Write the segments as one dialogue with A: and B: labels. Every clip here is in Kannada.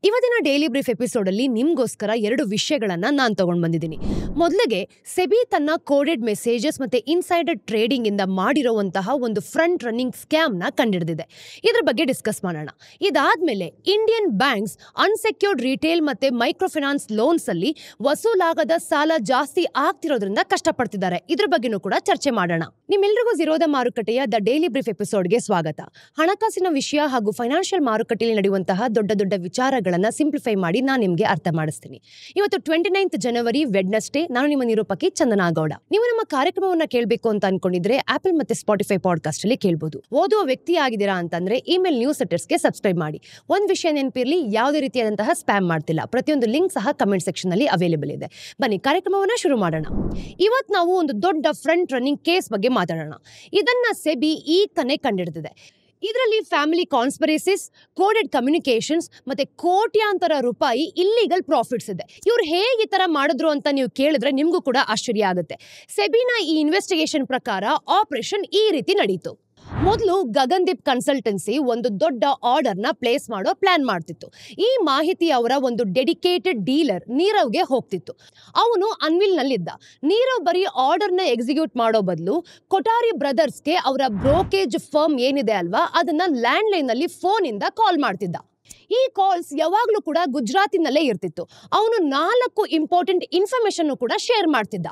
A: ಇವತ್ತಿನ ಡೈಲಿ ಬ್ರೀಫ್ ಎಪಿಸೋಡ್ ಅಲ್ಲಿ ನಿಮ್ಗೋಸ್ಕರ 2 ವಿಷಯಗಳನ್ನ ನಾನು ತಗೊಂಡ್ ಬಂದಿದ್ದೀನಿ. ಮೊದಲಿಗೆ ಸೆಬಿ ತನ್ನ ಕೋಡೆಡ್ ಮೆಸೇಜಸ್ ಮತ್ತೆ ಇನ್ಸೈಡರ್ ಟ್ರೇಡಿಂಗ್ ಇಂದ ಮಾಡಿರುವಂತಹ ಒಂದು ಫ್ರಂಟ್ ರನ್ನಿಂಗ್ ಸ್ಕ್ಯಾಮ್ ನ ಕಂಡಿಡಿದಿದೆ. ಇದ್ರ ಬಗ್ಗೆ ಡಿಸ್ಕಸ್ ಮಾಡೋಣ. ಇದಾದ್ಮೇಲೆ ಇಂಡಿಯನ್ ಬ್ಯಾಂಕ್ಸ್ ಅನ್ಸೆಕ್ಯೂರ್ಡ್ ರಿಟೇಲ್ ಮತ್ತೆ ಮೈಕ್ರೋ ಫೈನಾನ್ಸ್ ಲೋನ್ಸ್ ಅಲ್ಲಿ ವಸೂಲಾಗದ ಸಾಲ ಜಾಸ್ತಿ ಆಗ್ತಿರೋದ್ರಿಂದ ಕಷ್ಟಪಡ್ತಿದ್ದಾರೆ. ಇದ್ರ ಬಗ್ಗೆನೂ ಕೂಡ ಚರ್ಚೆ ಮಾಡೋಣ. ನಿಮ್ಮೆಲ್ಲರಿಗೂ ಝೀರೋದ ಮಾರುಕಟ್ಟೆಯ ದ ಡೈಲಿ ಬ್ರೀಫ್ ಎಪಿಸೋಡ್ಗೆ ಸ್ವಾಗತ. ಹಣಕಾಸಿನ ವಿಷಯ ಹಾಗೂ ಫೈನಾನ್ಷಿಯಲ್ ಮಾರುಕಟ್ಟೆಯಲ್ಲಿ ನಡೆಯುವಂತಹ ದೊಡ್ಡ ದೊಡ್ಡ ವಿಚಾರಗಳನ್ನ ಸಿಂಪ್ಲಿಫೈ ಮಾಡಿ ನಾನು ನಿಮಗೆ ಅರ್ಥ ಮಾಡಿಸ್ತೀನಿ. ಇವತ್ತು 29 ಜನವರಿ ವೆಡ್ನೆಸ್ಡೇ. ನಾನು ನಿಮ್ಮ ನಿರೂಪಕಿ ಚಂದನಾ ಗೌಡ. ನೀವು ನಮ್ಮ ಕಾರ್ಯಕ್ರಮವನ್ನ ಕೇಳಬೇಕು ಅಂತ ಅನ್ಕೊಂಡಿದ್ರೆ ಆಪಲ್ ಮತ್ತೆ ಸ್ಪಾಟಿಫೈ ಪಾಡ್ಕಾಸ್ಟ್ ಅಲ್ಲಿ ಕೇಳಬಹುದು. ಓದುವ ವ್ಯಕ್ತಿ ಆಗಿದ್ದೀರಾ ಅಂತಂದ್ರೆ ಇಮೇಲ್ ನ್ಯೂಸ್ ಲೆಟರ್ಸ್ಗೆ ಸಬ್ಸ್ಕ್ರೈಬ್ ಮಾಡಿ. ಒಂದ್ ವಿಷಯ ನೆನಪಿರ್ಲಿ, ಯಾವುದೇ ರೀತಿಯಾದಂತಹ ಸ್ಪ್ಯಾಮ್ ಮಾಡ್ತಿಲ್ಲ. ಪ್ರತಿಯೊಂದು ಲಿಂಕ್ ಸಹ ಕಮೆಂಟ್ ಸೆಕ್ಷನ್ ಅಲ್ಲಿ ಅವೈಲೇಬಲ್ ಇದೆ. ಬನ್ನಿ ಕಾರ್ಯಕ್ರಮವನ್ನ ಶುರು ಮಾಡೋಣ. ಇವತ್ತು ನಾವು ಒಂದು ದೊಡ್ಡ ಫ್ರಂಟ್ ರನ್ನಿಂಗ್ ಕೇಸ್ ಬಗ್ಗೆ ಮಾತಾಡೋಣ. ಇದನ್ನ ಸೆಬಿ ಈಗ ತಾನೇ ಕಂಡಿಡಿದಿದೆ. ಇದರಲ್ಲಿ ಫ್ಯಾಮಿಲಿ ಕಾನ್ಸ್ಪಿರಸಿಸ್, ಕೋಡೆಡ್ ಕಮ್ಯುನಿಕೇಶನ್ಸ್ ಮತ್ತೆ ಕೋಟ್ಯಾಂತರ ರೂಪಾಯಿ ಇಲ್ಲಿಗಲ್ ಪ್ರಾಫಿಟ್ಸ್ ಇದೆ. ಇವ್ರು ಹೇಗೆ ಈ ತರ ಮಾಡಿದ್ರು ಅಂತ ನೀವು ಕೇಳಿದ್ರೆ ನಿಮ್ಗೂ ಕೂಡ ಆಶ್ಚರ್ಯ ಆಗುತ್ತೆ. ಸೆಬಿನ ಈ ಇನ್ವೆಸ್ಟಿಗೇಷನ್ ಪ್ರಕಾರ ಆಪರೇಷನ್ ಈ ರೀತಿ ನಡೀತು. ಮೊದಲು ಗಗನ್ದೀಪ್ ಕನ್ಸಲ್ಟೆನ್ಸಿ ಒಂದು ದೊಡ್ಡ ಆರ್ಡರ್ ನ ಪ್ಲೇಸ್ ಮಾಡೋ ಪ್ಲಾನ್ ಮಾಡ್ತಿತ್ತು. ಈ ಮಾಹಿತಿ ಅವರ ಒಂದು ಡೆಡಿಕೇಟೆಡ್ ಡೀಲರ್ ನೀರವ್ಗೆ ಹೋಗ್ತಿತ್ತು. ಅವನು ಅನ್ವಿಲ್ ನಲ್ಲಿದ್ದ. ನೀರವ್ ಬರೀ ಆರ್ಡರ್ ನ ಎಕ್ಸಿಕ್ಯೂಟ್ ಮಾಡೋ ಬದಲು ಕೊಠಾರಿ ಬ್ರದರ್ಸ್ಗೆ ಅವರ ಬ್ರೋಕೇಜ್ ಫರ್ಮ್ ಏನಿದೆ ಅಲ್ವಾ, ಅದನ್ನ ಲ್ಯಾಂಡ್ ಲೈನ್ ನಲ್ಲಿ ಫೋನ್ ಇಂದ ಕಾಲ್ ಮಾಡ್ತಿದ್ದ. ಈ ಕಾಲ್ಸ್ ಯಾವಾಗ್ಲೂ ಕೂಡ ಗುಜರಾತಿನಲ್ಲೇ ಇರ್ತಿತ್ತು. ಅವನು 4 ಇಂಪಾರ್ಟೆಂಟ್ ಇನ್ಫಾರ್ಮೇಶನ್ ಕೂಡ ಶೇರ್ ಮಾಡ್ತಿದ್ದ.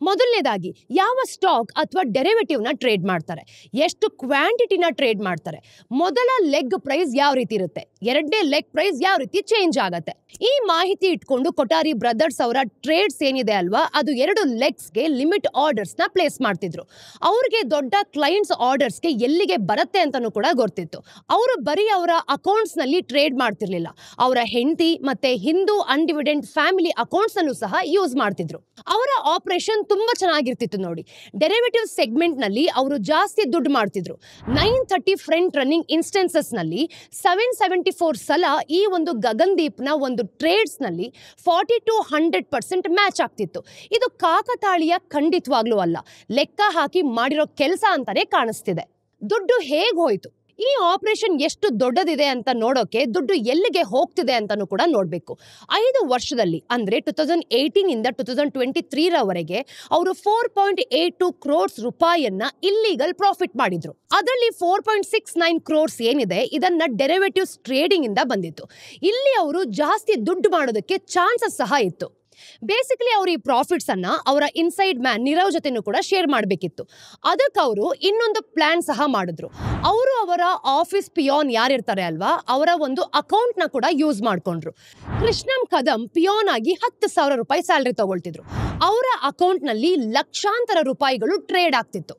A: ಮೊದಲನೇದಾಗಿ ಯಾವ ಸ್ಟಾಕ್ ಅಥವಾ ಡೆರಿವೇಟಿವ್ ನ ಟ್ರೇಡ್ ಮಾಡ್ತಾರೆ, ಎಷ್ಟು ಕ್ವಾಂಟಿಟಿನ ಟ್ರೇಡ್ ಮಾಡ್ತಾರೆ, ಮೊದಲ ಲೆಗ್ ಪ್ರೈಸ್ ಯಾವ ರೀತಿ ಇರುತ್ತೆ, ಎರಡನೇ ಲೆಗ್ ಪ್ರೈಸ್ ಯಾವ ರೀತಿ ಚೇಂಜ್ ಆಗತ್ತೆ. ಈ ಮಾಹಿತಿ ಇಟ್ಕೊಂಡು ಕೊಠಾರಿ ಬ್ರದರ್ಸ್ ಅವರ ಟ್ರೇಡ್ಸ್ ಏನಿದೆ ಅಲ್ವಾ, ಅದು 2 ಲೆಗ್ಸ್ಗೆ ಲಿಮಿಟ್ ಆರ್ಡರ್ಸ್ ನ ಪ್ಲೇಸ್ ಮಾಡ್ತಿದ್ರು. ಅವ್ರಿಗೆ ದೊಡ್ಡ ಕ್ಲೈಂಟ್ಸ್ ಆರ್ಡರ್ಸ್ಗೆ ಎಲ್ಲಿಗೆ ಬರುತ್ತೆ ಅಂತಾನೂ ಕೂಡ ಗೊತ್ತಿತ್ತು. ಅವರು ಬರೀ ಅವರ ಅಕೌಂಟ್ಸ್ ನಲ್ಲಿ ಟ್ರೇಡ್ ಮಾಡ್ತಿರ್ಲಿಲ್ಲ, ಅವರ ಹೆಂಡತಿ ಮತ್ತೆ ಹಿಂದೂ ಅನ್ಡಿವಿಡೆಂಟ್ ಫ್ಯಾಮಿಲಿ ಅಕೌಂಟ್ಸ್ ಅನ್ನು ಸಹ ಯೂಸ್ ಮಾಡ್ತಿದ್ರು. ಅವರ ಆಪರೇಷನ್ ತುಂಬಾ ಚೆನ್ನಾಗಿರ್ತಿತ್ತು ನೋಡಿ. ಡೆರಿವೇಟಿವ್ ಸೆಗ್ಮೆಂಟ್ ನಲ್ಲಿ ಅವರು ಜಾಸ್ತಿ ದುಡ್ಡು ಮಾಡ್ತಿದ್ರು. 930 ಫ್ರಂಟ್ ರನ್ನಿಂಗ್ ಇನ್ಸ್ಟೆನ್ಸಸ್ ನಲ್ಲಿ 774 ಸಲ ಈ ಒಂದು ಗಗನ್ದೀಪ್ ನ ಒಂದು ಟ್ರೇಡ್ಸ್ ನಲ್ಲಿ 40 to 100% ಮ್ಯಾಚ್ ಆಗ್ತಿತ್ತು. ಇದು ಕಾಕತಾಳೀಯ ಖಂಡಿತವಾಗ್ಲೂ ಅಲ್ಲ, ಲೆಕ್ಕ ಹಾಕಿ ಮಾಡಿರೋ ಕೆಲಸ ಅಂತಾನೆ ಕಾಣಿಸ್ತಿದೆ. ದುಡ್ಡು ಹೇಗ್ ಹೋಯ್ತು, ಈ ಆಪರೇಷನ್ ಎಷ್ಟು ದೊಡ್ಡದಿದೆ ಅಂತ ನೋಡೋಕೆ ದುಡ್ಡು ಎಲ್ಲಿಗೆ ಹೋಗ್ತಿದೆ ಅಂತಾನೂ ಕೂಡ ನೋಡ್ಬೇಕು. 5 ವರ್ಷದಲ್ಲಿ ಅಂದ್ರೆ 2018 ಇಂದ 2023 ರವರೆಗೆ ಅವರು 4.82 ಕ್ರೋರ್ಸ್ ರೂಪಾಯಿಯನ್ನ ಇಲ್ಲಿಗಲ್ ಪ್ರಾಫಿಟ್ ಮಾಡಿದ್ರು. ಅದರಲ್ಲಿ 4.69 ಕ್ರೋರ್ಸ್ ಏನಿದೆ ಇದನ್ನ ಡೆರಿವೇಟಿವ್ಸ್ ಟ್ರೇಡಿಂಗ್ ಇಂದ ಬಂದಿತ್ತು. ಇಲ್ಲಿ ಅವರು ಜಾಸ್ತಿ ದುಡ್ಡು ಮಾಡೋದಕ್ಕೆ ಚಾನ್ಸಸ್ ಸಹ ಇತ್ತು. ಬೇಸಿಕಲಿ ಅವರು ಈ ಪ್ರಾಫಿಟ್ಸ್ ಅನ್ನ ಅವರ ಇನ್ಸೈಡ್ ಮ್ಯಾನ್ ನೀರವ್ ಜೊತೆನೂ ಕೂಡ ಶೇರ್ ಮಾಡಬೇಕಿತ್ತು. ಅದಕ್ಕೆ ಅವರು ಇನ್ನೊಂದು ಪ್ಲಾನ್ ಸಹ ಮಾಡಿದ್ರು. ಅವರು ಅವರ ಆಫೀಸ್ ಪಿಯೋನ್ ಯಾರಿರ್ತಾರೆ ಅಲ್ವಾ, ಅವರ ಒಂದು ಅಕೌಂಟ್ ನ ಕೂಡ ಯೂಸ್ ಮಾಡ್ಕೊಂಡ್ರು. ಕೃಷ್ಣಂ ಕದಂ ಪಿಯೋನ್ ಆಗಿ 10,000 ರೂಪಾಯಿ ಸ್ಯಾಲರಿ ತಗೊಳ್ತಿದ್ರು. ಅವರ ಅಕೌಂಟ್ ನಲ್ಲಿ ಲಕ್ಷಾಂತರ ರೂಪಾಯಿಗಳು ಟ್ರೇಡ್ ಆಗ್ತಿತ್ತು.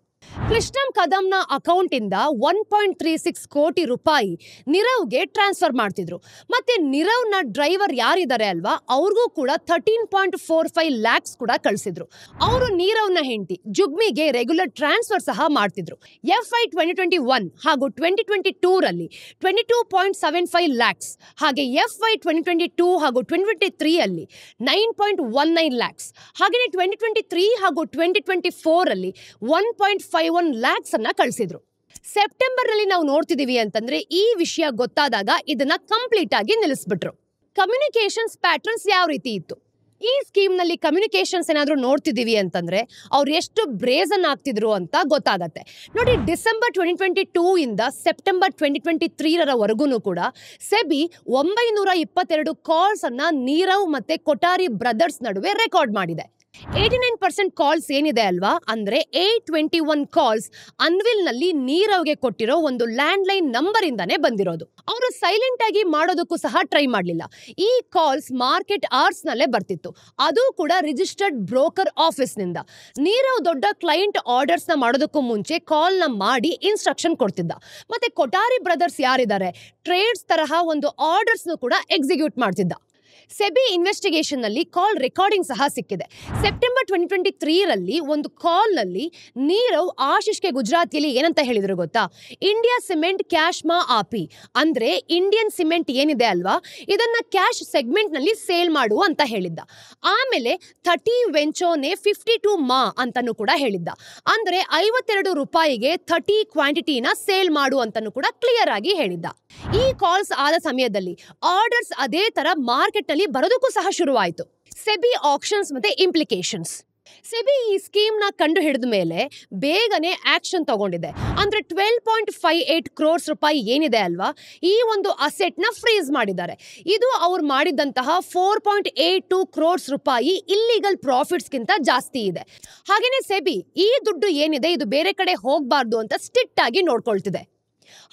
A: ಕೃಷ್ಣಂ ಕದಮ್ನ ಅಕೌಂಟ್ ಇಂದ 1.36 ಕೋಟಿ ರೂಪಾಯಿ ನೀರವ್ಗೆ ಟ್ರಾನ್ಸ್ಫರ್ ಮಾಡ್ತಿದ್ರು. ಮತ್ತೆ ನೀರವ್ನ ಡ್ರೈವರ್ ಯಾರಿದ್ದಾರೆ ಅಲ್ವಾ, ಅವ್ರಿಗೂ ಕೂಡ 13.45 ಲ್ಯಾಕ್ಸ್ ಕೂಡ ಕಳಿಸಿದ್ರು. ಅವರು ನೀರವ್ನ ಹೆಂಡತಿ ಜುಗ್ಮಿಗೆ ರೆಗ್ಯುಲರ್ ಟ್ರಾನ್ಸ್ಫರ್ ಸಹ ಮಾಡ್ತಿದ್ರು. FY 2021 ಹಾಗೂ 2022 ರಲ್ಲಿ 22.75 ಲ್ಯಾಕ್ಸ್, ಹಾಗೆ FY 2022 ಹಾಗೂ 2023 ಅಲ್ಲಿ 9.19 ಲ್ಯಾಕ್ಸ್, ಹಾಗೆ 2023 ಹಾಗೂ 2024 ಅಲ್ಲಿ 1.51 ಲ್ಯಾಕ್ಸ್ ಅನ್ನ ಕಳಿಸಿದ್ರು. ಸೆಪ್ಟೆಂಬರ್ ನಲ್ಲಿ ನಾವು ನೋಡ್ತಿದೀವಿ ಅಂತಂದ್ರೆ ಈ ವಿಷಯ ಗೊತ್ತಾದಾಗ ಇದನ್ನ ಕಂಪ್ಲೀಟ್ ಆಗಿ ನಿಲ್ಲಿಸ್ಬಿಟ್ರು. ಕಮ್ಯುನಿಕೇಶನ್ಸ್ ಪ್ಯಾಟರ್ನ್ಸ್ ಯಾವ ರೀತಿ ಇತ್ತು, ಈ ಸ್ಕೀಮ್ ನಲ್ಲಿ ಕಮ್ಯುನಿಕೇಶನ್ಸ್ ಏನಾದ್ರೂ ನೋಡ್ತಿದೀವಿ ಅಂತಂದ್ರೆ ಅವ್ರು ಎಷ್ಟು ಬ್ರೇಸನ್ ಆಗ್ತಿದ್ರು ಅಂತ ಗೊತ್ತಾಗತ್ತೆ ನೋಡಿ. ಡಿಸೆಂಬರ್ 2022 ಇಂದ ಸೆಪ್ಟೆಂಬರ್ 2023 ರವರೆಗೂ ಕೂಡ ಸೆಬಿ 922 ಕಾಲ್ಸ್ ಅನ್ನ ನೀರವ್ ಮತ್ತೆ ಕೊಠಾರಿ ಬ್ರದರ್ಸ್ ನಡುವೆ ರೆಕಾರ್ಡ್ ಮಾಡಿದೆ. 89% ಕಾಲ್ಸ್ ಏನಿದೆ ಅಲ್ವಾ, ಅಂದ್ರೆ 821 ಕಾಲ್ಸ್ ಅನ್ವಿಲ್ ನಲ್ಲಿ ನೀರವ್ಗೆ ಕೊಟ್ಟಿರೋ ಒಂದು ಲ್ಯಾಂಡ್ ಲೈನ್ ನಂಬರ್ ಇಂದಾನೆ ಬಂದಿರೋದು. ಅವರು ಸೈಲೆಂಟ್ ಆಗಿ ಮಾಡೋದಕ್ಕೂ ಸಹ ಟ್ರೈ ಮಾಡ್ಲಿಲ್ಲ. ಈ ಕಾಲ್ಸ್ ಮಾರ್ಕೆಟ್ ಅವರ್ಸ್ ನಲ್ಲೇ ಬರ್ತಿತ್ತು, ಅದು ಕೂಡ ರಿಜಿಸ್ಟರ್ಡ್ ಬ್ರೋಕರ್ ಆಫೀಸ್ ನಿಂದ. ನೀರವ್ ದೊಡ್ಡ ಕ್ಲೈಂಟ್ ಆರ್ಡರ್ಸ್ ನ ಮಾಡೋದಕ್ಕೂ ಮುಂಚೆ ಕಾಲ್ ನ ಮಾಡಿ ಇನ್ಸ್ಟ್ರಕ್ಷನ್ ಕೊಡ್ತಿದ್ದ. ಮತ್ತೆ ಕೊಠಾರಿ ಬ್ರದರ್ಸ್ ಯಾರಿದ್ದಾರೆ, ಟ್ರೇಡ್ಸ್ ತರಹ ಒಂದು ಆರ್ಡರ್ಸ್ ಕೂಡ ಎಕ್ಸಿಕ್ಯೂಟ್ ಮಾಡ್ತಿದ್ದ. ಸೆಬಿ ಇನ್ವೆಸ್ಟಿಗೇಷನ್ ನಲ್ಲಿ ಕಾಲ್ ರೆಕಾರ್ಡಿಂಗ್ ಸಹ ಸಿಕ್ಕಿದೆ. ಸೆಪ್ಟೆಂಬರ್ 2023ರಲ್ಲಿ ಒಂದು ಕಾಲ್ ನಲ್ಲಿ ನೀರವ್ ಆಶಿಷ್ಗೆ ಗುಜರಾತಿಯಲ್ಲಿ ಏನಂತ ಹೇಳಿದ್ರು ಗೊತ್ತಾ? ಇಂಡಿಯಾ ಸಿಮೆಂಟ್ ಕ್ಯಾಶ್ ಮಾ ಆಪಿ, ಅಂದ್ರೆ ಇಂಡಿಯನ್ ಸಿಮೆಂಟ್ ಏನಿದೆ ಅಲ್ವಾ, ಇದನ್ನ ಕ್ಯಾಶ್ ಸೆಗ್ಮೆಂಟ್ ನಲ್ಲಿ ಸೇಲ್ ಮಾಡು ಅಂತ ಹೇಳಿದ್ದ. ಆಮೇಲೆ 30 ವೆಂಚೋನೆ 52 ಮಾ ಅಂತಾನು ಕೂಡ ಹೇಳಿದ್ದ. ಅಂದ್ರೆ 52 ರೂಪಾಯಿಗೆ 30 ಕ್ವಾಂಟಿಟಿನ ಸೇಲ್ ಮಾಡು ಅಂತಾನು ಕೂಡ ಕ್ಲಿಯರ್ ಆಗಿ ಹೇಳಿದ್ದ. ಈ ಕಾಲ್ಸ್ ಆದ ಸಮಯದಲ್ಲಿ ಆರ್ಡರ್ಸ್ ಅದೇ ತರ ಮಾರ್ಕೆಟ್ ನಲ್ಲಿ ಬರೋದಕ್ಕೂ ಸಹ ಶುರುವಾಯಿತು. ಸೆಬಿ ಆಕ್ಷನ್ಸ್ ಮತ್ತೆ ಇಂಪ್ಲಿಕೇಶನ್ಸ್. ಸೆಬಿ ಈ ಸ್ಕೀಮ್ ನ ಕಂಡು ಹಿಡಿದ ಮೇಲೆ ಬೇಗನೆ ಆಕ್ಷನ್ ತಗೊಂಡಿದೆ. ಅಂದ್ರೆ 12.58 ಕ್ರೋರ್ಸ್ ರೂಪಾಯಿ ಏನಿದೆ ಅಲ್ವಾ, ಈ ಒಂದು ಅಸೆಟ್ ನ ಫ್ರೀಸ್ ಮಾಡಿದ್ದಾರೆ. ಇದು ಅವ್ರು ಮಾಡಿದಂತಹ 4.82 ಕ್ರೋರ್ಸ್ ರೂಪಾಯಿ ಇಲ್ಲಿಗಲ್ ಪ್ರಾಫಿಟ್ಸ್ ಗಿಂತ ಜಾಸ್ತಿ ಇದೆ. ಹಾಗೇನೆ ಸೆಬಿ ಈ ದುಡ್ಡು ಏನಿದೆ ಇದು ಬೇರೆ ಕಡೆ ಹೋಗಬಾರ್ದು ಅಂತ ಸ್ಟ್ರಿಕ್ಟ್ ಆಗಿ ನೋಡ್ಕೊಳ್ತಿದೆ.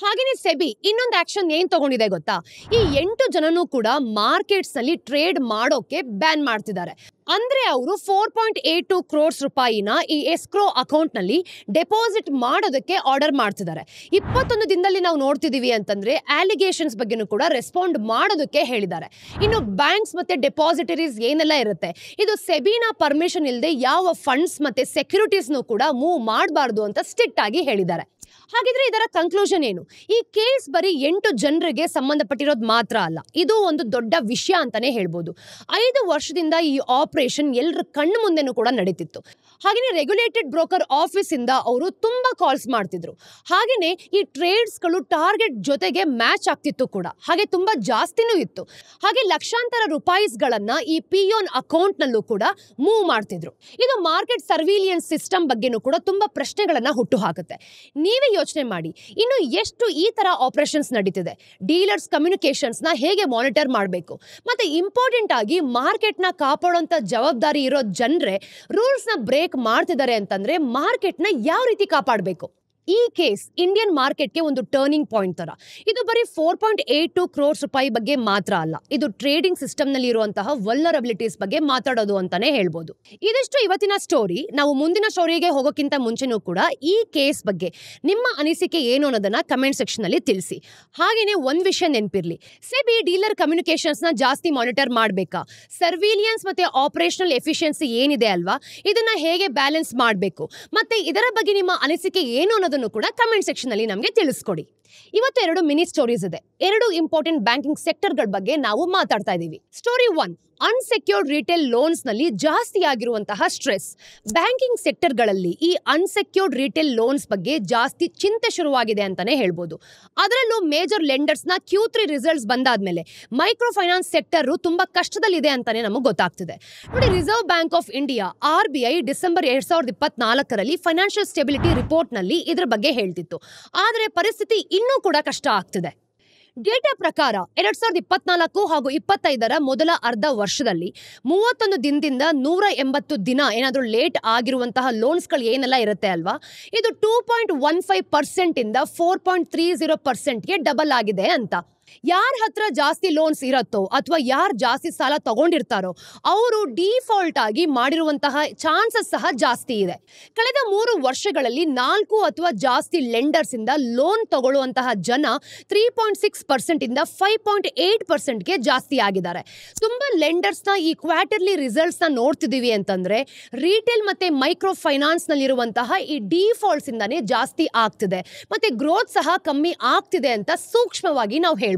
A: ಹಾಗೇನೆ ಸೆಬಿ ಇನ್ನೊಂದು ಆಕ್ಷನ್ ಏನ್ ತಗೊಂಡಿದೆ ಗೊತ್ತಾ? ಈ 8 ಜನನೂ ಕೂಡ ಮಾರ್ಕೆಟ್ಸ್ ನಲ್ಲಿ ಟ್ರೇಡ್ ಮಾಡೋಕೆ ಬ್ಯಾನ್ ಮಾಡ್ತಿದ್ದಾರೆ. ಅಂದ್ರೆ ಅವರು 4.82 ಕ್ರೋರ್ಸ್ ರೂಪಾಯಿನ ಈ ಎಸ್ಕ್ರೋ ಅಕೌಂಟ್ ನಲ್ಲಿ ಡೆಪಾಸಿಟ್ ಮಾಡೋದಕ್ಕೆ ಆರ್ಡರ್ ಮಾಡ್ತಿದ್ದಾರೆ. 21 ದಿನದಲ್ಲಿ ನಾವು ನೋಡ್ತಿದೀವಿ ಅಂತಂದ್ರೆ ಅಲಿಗೇಷನ್ಸ್ ಬಗ್ಗೆನೂ ಕೂಡ ರೆಸ್ಪಾಂಡ್ ಮಾಡೋದಕ್ಕೆ ಹೇಳಿದ್ದಾರೆ. ಇನ್ನು ಬ್ಯಾಂಕ್ಸ್ ಮತ್ತೆ ಡೆಪಾಸಿಟರೀಸ್ ಏನೆಲ್ಲ ಇರುತ್ತೆ, ಇದು ಸೆಬಿನ ಪರ್ಮಿಷನ್ ಇಲ್ಲದೆ ಯಾವ ಫಂಡ್ಸ್ ಮತ್ತೆ ಸೆಕ್ಯೂರಿಟೀಸ್ನು ಕೂಡ ಮೂವ್ ಮಾಡಬಾರ್ದು ಅಂತ ಸ್ಟ್ರಿಕ್ಟ್ ಆಗಿ ಹೇಳಿದ್ದಾರೆ. ಹಾಗಿದ್ರೆ ಇದರ ಕನ್ಕ್ಲೂಷನ್ ಏನು? ಈ ಕೇಸ್ ಬರೀ 8 ಜನರಿಗೆ ಸಂಬಂಧಪಟ್ಟಿರೋದು ಮಾತ್ರ ಅಲ್ಲ, ಇದು ಒಂದು ದೊಡ್ಡ ವಿಷಯ ಅಂತಾನೆ ಹೇಳ್ಬೋದು. 5 ವರ್ಷದಿಂದ ಈ ಆಪರೇಷನ್ ಎಲ್ಲರ ಕಣ್ಣು ಮುಂದೆನೂ ಕೂಡ ನಡೀತಿತ್ತು. ಹಾಗೇನೆ ರೆಗ್ಯುಲೇಟೆಡ್ ಬ್ರೋಕರ್ ಆಫೀಸ್ ಇಂದ ಅವರು ತುಂಬಾ ಕಾಲ್ಸ್ ಮಾಡ್ತಿದ್ರು. ಹಾಗೇನೆ ಈ ಟ್ರೇಡ್ಸ್ಗಳು ಟಾರ್ಗೆಟ್ ಜೊತೆಗೆ ಮ್ಯಾಚ್ ಆಗ್ತಿತ್ತು ಕೂಡ, ಹಾಗೆ ತುಂಬಾ ಜಾಸ್ತಿನೂ ಇತ್ತು. ಹಾಗೆ ಲಕ್ಷಾಂತರ ರೂಪಾಯಿಸ್ಗಳನ್ನ ಈ ಪಿಯೋನ್ ಅಕೌಂಟ್ ನಲ್ಲೂ ಕೂಡ ಮೂವ್ ಮಾಡ್ತಿದ್ರು. ಇದು ಮಾರ್ಕೆಟ್ ಸರ್ವಿಲಿಯನ್ಸ್ ಸಿಸ್ಟಮ್ ಬಗ್ಗೆನೂ ಕೂಡ ತುಂಬಾ ಪ್ರಶ್ನೆಗಳನ್ನ ಹುಟ್ಟು ಹಾಕುತ್ತೆ. ನೀವೇ ಯೋಚನೆ ಮಾಡಿ, ಇನ್ನು ಎಷ್ಟು ಈ ತರ ಆಪರೇಷನ್ಸ್ ನಡೀತಿದೆ, ಡೀಲರ್ಸ್ ಕಮ್ಯುನಿಕೇಶನ್ಸ್ ನ ಹೇಗೆ ಮಾನಿಟರ್ ಮಾಡಬೇಕು, ಮತ್ತೆ ಇಂಪಾರ್ಟೆಂಟ್ ಆಗಿ ಮಾರ್ಕೆಟ್ ನ ಕಾಪಾಡುವಂತ ಜವಾಬ್ದಾರಿ ಇರೋ ಜನರೇ ರೂಲ್ಸ್ ನ ಬ್ರೇಕ್ ಮಾಡ್ತಿದ್ದಾರೆ ಅಂತಂದ್ರೆ ಮಾರ್ಕೆಟ್ ನ ಯಾವ ರೀತಿ ಕಾಪಾಡಬೇಕು? ಈ ಕೇಸ್ ಇಂಡಿಯನ್ ಮಾರ್ಕೆಟ್ಗೆ ಒಂದು ಟರ್ನಿಂಗ್ ಪಾಯಿಂಟ್ ತರ. ಇದು ಬರೀ 4.82 ಕ್ರೋರ್ಸ್ ರೂಪಾಯಿ ಬಗ್ಗೆ ಮಾತ್ರ ಅಲ್ಲ, ಇದು ಟ್ರೇಡಿಂಗ್ ಸಿಸ್ಟಮ್ ನಲ್ಲಿ ಇರುವಂತಹ ವಲ್ನರಬಿಲಿಟೀಸ್ ಬಗ್ಗೆ ಮಾತಾಡೋದು ಅಂತಾನೆ ಹೇಳ್ಬೋದು. ಇದಿಷ್ಟು ಇವತ್ತಿನ ಸ್ಟೋರಿ. ನಾವು ಮುಂದಿನ ಸ್ಟೋರಿಗೆ ಹೋಗೋಕ್ಕಿಂತ ಮುಂಚೆನೂ ಕೂಡ ಈ ಕೇಸ್ ಬಗ್ಗೆ ನಿಮ್ಮ ಅನಿಸಿಕೆ ಏನು ಅನ್ನೋದನ್ನ ಕಮೆಂಟ್ ಸೆಕ್ಷನ್ ಅಲ್ಲಿ ತಿಳಿಸಿ. ಹಾಗೇನೆ ಒಂದ್ ವಿಷಯ ನೆನಪಿರ್ಲಿ, ಸೆಬಿ ಡೀಲರ್ ಕಮ್ಯುನಿಕೇಶನ್ಸ್ ನ ಜಾಸ್ತಿ ಮಾನಿಟರ್ ಮಾಡಬೇಕಾ, ಸರ್ವಿಲಿಯನ್ಸ್ ಮತ್ತೆ ಆಪರೇಷನಲ್ ಎಫಿಷಿಯನ್ಸಿ ಏನಿದೆ ಅಲ್ವಾ, ಇದನ್ನ ಹೇಗೆ ಬ್ಯಾಲೆನ್ಸ್ ಮಾಡಬೇಕು, ಮತ್ತೆ ಇದರ ಬಗ್ಗೆ ನಿಮ್ಮ ಅನಿಸಿಕೆ ಏನು ಅನ್ನೋದನ್ನು ಕೂಡ ಕಮೆಂಟ್ ಸೆಕ್ಷನ್ ಅಲ್ಲಿ ನಮಗೆ ತಿಳಿಸ್ಕೊಡಿ. ಇವತ್ತು 2 ಮಿನಿ ಸ್ಟೋರೀಸ್ ಇದೆ. 2 ಇಂಪಾರ್ಟೆಂಟ್ ಬ್ಯಾಂಕಿಂಗ್ ಸೆಕ್ಟರ್ಗಳ ಬಗ್ಗೆ ನಾವು ಮಾತಾಡ್ತಾ ಇದ್ದೀವಿ. ಸ್ಟೋರಿ 1, ಅನ್ಸೆಕ್ಯೂರ್ಡ್ ರಿಟೇಲ್ ಲೋನ್ಸ್ ನಲ್ಲಿ ಜಾಸ್ತಿ ಆಗಿರುವಂತಹ ಸ್ಟ್ರೆಸ್. ಬ್ಯಾಂಕಿಂಗ್ ಸೆಕ್ಟರ್ಗಳಲ್ಲಿ ಈ ಅನ್ಸೆಕ್ಯೂರ್ಡ್ ರಿಟೇಲ್ ಲೋನ್ಸ್ ಬಗ್ಗೆ ಜಾಸ್ತಿ ಚಿಂತೆ ಶುರುವಾಗಿದೆ ಅಂತಾನೆ ಹೇಳ್ಬೋದು. ಅದರಲ್ಲೂ ಮೇಜರ್ ಲೆಂಡರ್ಸ್ ನ Q3 ರಿಸಲ್ಟ್ಸ್ ಬಂದಾದ್ಮೇಲೆ ಮೈಕ್ರೋ ಫೈನಾನ್ಸ್ ಸೆಕ್ಟರ್ ತುಂಬಾ ಕಷ್ಟದಲ್ಲಿದೆ ಅಂತಾನೆ ನಮಗೆ ಗೊತ್ತಾಗ್ತಿದೆ. ನೋಡಿ, Reserve Bank of India RBI December 2024ರಲ್ಲಿ ಫೈನಾನ್ಷಿಯಲ್ ಸ್ಟೆಬಿಲಿಟಿ ರಿಪೋರ್ಟ್ ನಲ್ಲಿ ಇದ್ರ ಬಗ್ಗೆ ಹೇಳ್ತಿತ್ತು. ಆದರೆ ಪರಿಸ್ಥಿತಿ ಇನ್ನೂ ಕೂಡ ಕಷ್ಟ ಆಗ್ತಿದೆ. ಡೇಟಾ ಪ್ರಕಾರ 2024 ಹಾಗೂ 25ರ ಮೊದಲ ಅರ್ಧ ವರ್ಷದಲ್ಲಿ 31 ದಿನದಿಂದ 180 ದಿನ ಏನಾದರೂ ಲೇಟ್ ಆಗಿರುವಂತಹ ಲೋನ್ಸ್ಗಳು ಏನೆಲ್ಲ ಇರುತ್ತೆ ಅಲ್ವಾ, ಇದು 2.15% ಇಂದ 4.30%ಗೆ ಡಬಲ್ ಆಗಿದೆ ಅಂತ. ಯಾರ ಹತ್ರ ಜಾಸ್ತಿ ಲೋನ್ಸ್ ಇರತ್ತೋ ಅಥವಾ ಯಾರು ಜಾಸ್ತಿ ಸಾಲ ತಗೊಂಡಿರ್ತಾರೋ ಅವರು ಡಿಫಾಲ್ಟ್ ಆಗಿ ಮಾಡಿರುವಂತಹ ಚಾನ್ಸಸ್ ಸಹ ಜಾಸ್ತಿ ಇದೆ. ಕಳೆದ 3 ವರ್ಷಗಳಲ್ಲಿ 4 ಅಥವಾ ಜಾಸ್ತಿ ಲೆಂಡರ್ಸ್ ಇಂದ ಲೋನ್ ತಗೊಳ್ಳುವಂತಹ ಜನ 3.6% ಇಂದ 5.8%ಗೆ ಜಾಸ್ತಿ ಆಗಿದ್ದಾರೆ. ತುಂಬಾ ಲೆಂಡರ್ಸ್ ನ ಈ ಕ್ವಾರ್ಟರ್ಲಿ ರಿಸಲ್ಟ್ಸ್ ನ ನೋಡ್ತಿದೀವಿ ಅಂತಂದ್ರೆ ರಿಟೇಲ್ ಮತ್ತೆ ಮೈಕ್ರೋ ಫೈನಾನ್ಸ್ ನಲ್ಲಿರುವಂತಹ ಈ ಡಿಫಾಲ್ಟ್ಸ್ ಇಂದಾನೇ ಜಾಸ್ತಿ ಆಗ್ತಿದೆ, ಮತ್ತೆ ಗ್ರೋತ್ ಸಹ ಕಮ್ಮಿ ಆಗ್ತಿದೆ ಅಂತ ಸೂಕ್ಷ್ಮವಾಗಿ ನಾವು ಹೇಳ್ಬೋದು.